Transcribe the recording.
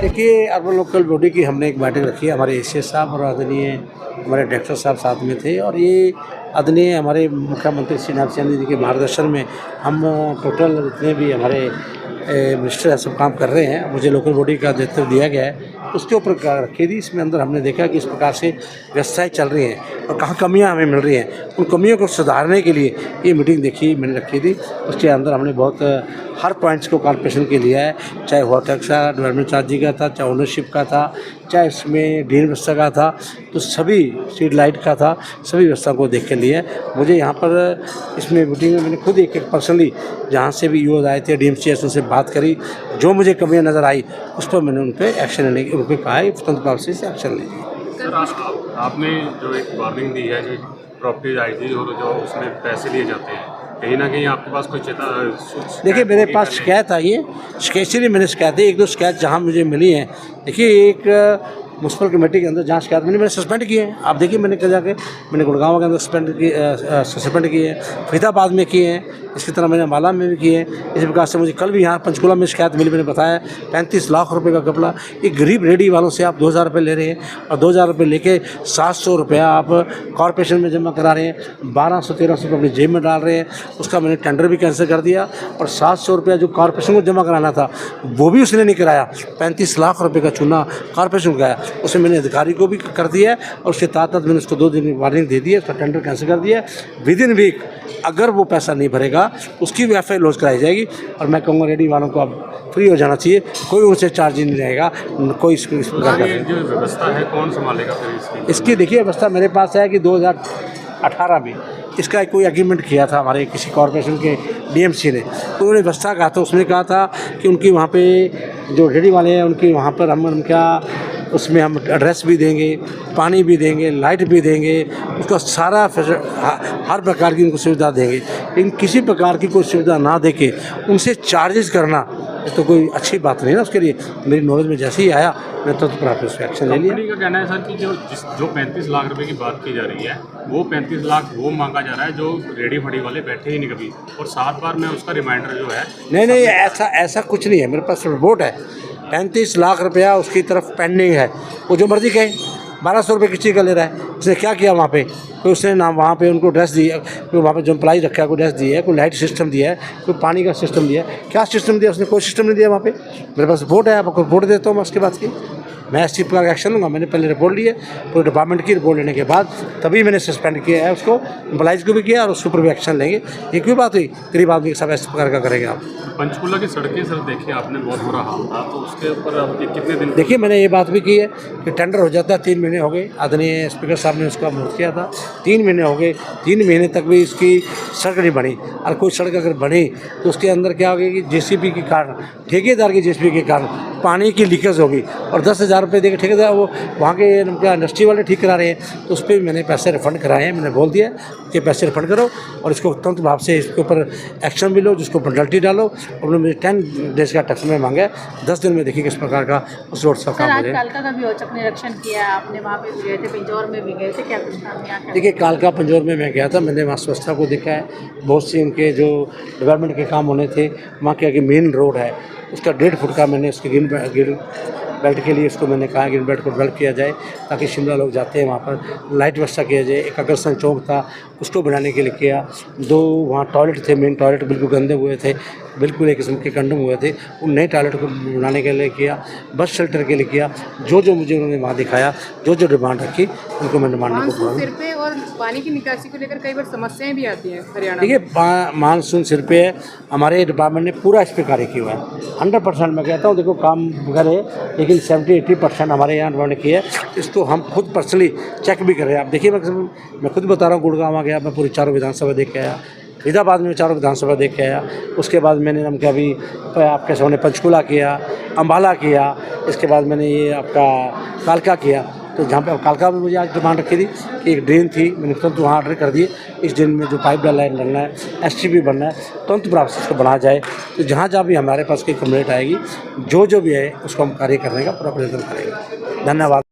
देखिए, urban local body की हमने एक बैठक रखी है। हमारे एसीएस साहब और आदरणीय हमारे डायरेक्टर साहब साथ में थे और ये आदरणीय हमारे मुख्यमंत्री श्री नाथ चंद्र जी के मार्गदर्शन में हम टोटल जितने भी हमारे मिनिस्टर सब काम कर रहे हैं। मुझे लोकल बॉडी का दायित्व दिया गया है, उसके ऊपर रखी थी। इसमें अंदर हमने देखा कि इस प्रकार से व्यवस्थाएँ चल रही हैं और कहाँ कमियाँ हमें मिल रही हैं, उन कमियों को सुधारने के लिए ये मीटिंग देखी मैंने रखी थी। उसके अंदर हमने बहुत हर पॉइंट्स को कॉर्पोरेशन के लिया है, चाहे हुआ टैक्स का, डेवलपमेंट चार्ज का था, चाहे ओनरशिप का था, चाहे इसमें ड्रेन व्यवस्था का था, तो सभी स्ट्रीट लाइट का था, सभी व्यवस्था को देख के लिया है। मुझे यहाँ पर इसमें मीटिंग में मैंने खुद एक पर्सनली जहाँ से भी यूज़ आए थे डीएमसी उनसे बात करी, जो मुझे कमियाँ नज़र आई उस पर मैंने उन पर एक्शन लेने की उनको कहा है तुरंत प्रभाव से एक्शन लीजिए। सर, आपने जो एक वार्निंग दी है, जो प्रॉपर्टीज आई थी और जो उसमें पैसे लिए जाते हैं, कहीं ना कहीं आपके पास कोई देखिए, मेरे पास शिकायत आई है, इसलिए मैंने शिकायत है, एक दो शिकायत जहाँ मुझे मिली हैं। देखिए, एक म्यूनसिपल कमेटी के अंदर जहाँ शिकायत मैंने सस्पेंड किए हैं। आप देखिए, मैंने कल जाके मैंने गुड़गांव के अंदर सस्पेंड किए हैं, फरीदाबाद में किए हैं, इसकी तरह मैंने अम्बाला में भी किए हैं। इसी प्रकार से मुझे कल भी यहाँ पंचकुला में शिकायत मिली, मैंने बताया 35 लाख रुपए का घपला। एक गरीब रेडी वालों से आप 2000 रुपये ले रहे हैं और 2000 रुपये लेके 700 रुपया आप कॉर्पोरेशन में जमा करा रहे हैं, 1200-1300 रुपये अपनी जेब में डाल रहे हैं। उसका मैंने टेंडर भी कैंसिल कर दिया और 700 रुपया जो कॉर्पोरेशन को जमा कराना था वो भी उसने नहीं कराया। 35 लाख रुपये का चूना कॉर्पोरेशन को गया, उसे मैंने अधिकारी को भी कर दिया और उसके तहत मैंने उसको 2 दिन की वार्निंग दे दी है, उसका टेंडर कैंसिल कर दिया। विद इन वीक अगर वो पैसा नहीं भरेगा उसकी भी एफआईआर लॉन्च कराई जाएगी और मैं कहूँगा रेडी वालों को अब फ्री हो जाना चाहिए, कोई उनसे चार्ज नहीं रहेगा, कोई इस प्रकार का। जो व्यवस्था है कौन संभालेगा फिर इसकी? देखिए, व्यवस्था मेरे पास है कि 2018 में इसका कोई एग्रीमेंट किया था हमारे किसी कॉर्पोरेशन के डीएमसी ने, तो उन्होंने व्यवस्था कहा था, उसने कहा था कि उनकी वहाँ पे जो रेडी वाले हैं उनकी वहाँ पर हम क्या उसमें हम एड्रेस भी देंगे, पानी भी देंगे, लाइट भी देंगे, उसका सारा हर प्रकार की उनको सुविधा देंगे। लेकिन किसी प्रकार की कोई सुविधा ना देके उनसे चार्जेस करना तो कोई अच्छी बात नहीं ना। उसके लिए मेरी नॉलेज में जैसे ही आया मैं तो उस पर एक्शन ले लिया। कंपनी का कहना है सर कि जो 35 लाख रुपए की बात की जा रही है, वो 35 लाख वो मांगा जा रहा है जो रेडी फड़ी वाले बैठे ही नहीं कभी, और 7 बार में उसका रिमाइंडर जो है। नहीं, ऐसा कुछ नहीं है, मेरे पास रिपोर्ट है। 35 लाख रुपया उसकी तरफ पेंडिंग है, वो जो मर्जी कहे। 1200 रुपये किसी का ले रहा है, उसने क्या किया वहाँ पे? कोई उसने ना वहाँ पे उनको ड्रेस दी है, कोई वहाँ पे जो एम्प्लॉई रखा है कोई ड्रेस दी है, कोई लाइट सिस्टम दिया है, कोई पानी का सिस्टम दिया है, क्या सिस्टम दिया? उसने कोई सिस्टम नहीं दिया वहाँ पे। मेरे पास रिपोर्ट है, आपको रिपोर्ट देता हूँ मैं उसके बाद की। मैं इस चीज़ पर एक्शन लूँगा। मैंने पहले रिपोर्ट ली है, पूरे डिपार्टमेंट की रिपोर्ट लेने के बाद तभी मैंने सस्पेंड किया है उसको, एम्प्लॉइज़ को भी किया और उसके ऊपर भी एक्शन लेंगे। ये कोई बात हुई? गरीब आदमी के साथ इस प्रकार का करेंगे आप? पंचकुला की सड़कें सर देखिए आपने, बहुत बुरा हाल था, तो उसके ऊपर अब कितने दिन? देखिए, मैंने ये बात भी की है कि टेंडर हो जाता है, 3 महीने हो गए, आदरणीय स्पीकर साहब ने उसका अनुरोध किया था, 3 महीने हो गए, 3 महीने तक भी इसकी सड़क नहीं बनी। और कोई सड़क अगर बनी तो उसके अंदर क्या होगी कि जेसीबी के कारण, ठेकेदार की जेसीबी के कारण पानी की लीकेज होगी और 10,000 रुपये देकर ठेकेदार वो वहाँ के क्या इंडस्ट्री वाले ठीक करा रहे हैं, तो उस पर मैंने पैसे रिफंड कराए हैं। मैंने बोल दिया कि पैसे रिफंड करो और इसको तुरंत प्रभाव से इसके ऊपर एक्शन भी लो, जिसको पेनल्टी डालो। उन्होंने मुझे 10 डेज का टैक्स में मांगा है, 10 दिन में देखिए किस प्रकार का उस रोड का काम हो जाए। कालका का भी औचक निरीक्षण किया आपने, वहाँ पे गए थे, पिंजौर में भी गए थे, क्या कुछ काम? देखिए, कालका पंजौर में मैं गया था, मैंने वहाँ व्यवस्था को देखा है। बहुत सी उनके जो डेवलपमेंट के काम होने थे, वहाँ के आगे मेन रोड है उसका 1.5 फुट का मैंने उसके ग्रीन बेल्ट के लिए उसको मैंने कहा ग्रीन बेल्ट को डेवलप किया जाए ताकि शिमला लोग जाते हैं वहाँ पर लाइट व्यवस्था किया जाए। एक अग्रसेन चौक था, उसको बनाने के लिए किया। 2 वहाँ टॉयलेट थे, मेन टॉयलेट बिल्कुल गंदे हुए थे, बिल्कुल एक किस्म के कंडम हुए थे, उन नए टॉयलेट को बनाने के लिए किया। बस शेल्टर के लिए किया। जो मुझे उन्होंने वहाँ दिखाया, जो डिमांड रखी, उनको मैंने मानने को बोला। सिर पे और पानी की निकासी को लेकर कई बार समस्याएं भी आती हैं हरियाणा। देखिए, मानसून सिर पे है, हमारे डिपार्टमेंट ने पूरा इस पर कार्य किया हुआ है। 100% मैं कहता हूँ, देखो काम करे, लेकिन 70-80% हमारे यहाँ डिपार्टमेंट की है। इसको हम खुद पर्सनली चेक भी कर रहे हैं। आप देखिए, मैं खुद बता रहा हूँ, गुड़गांव गया, मैं पूरी 4 विधानसभा देख के आया, फरीदाबाद में 4 विधानसभा देख के आया। उसके बाद मैंने अभी आपके सामने पंचकुला किया, अम्बाला किया, इसके बाद मैंने ये आपका कालका किया। तो जहाँ पे कालका में मुझे आज डिमांड रखी थी कि एक ड्रेन थी, मैंने तुरंत वहाँ ऑर्डर कर दिए, इस ड्रेन में जो पाइप डालना है, एसटीपी बनना है, तुरंत प्रोसेस को बनाया जाए। तो जहाँ भी हमारे पास कोई कंप्लेंट आएगी, जो भी है उसको हम कार्य करने का पूरा प्रयत्न करेंगे। धन्यवाद।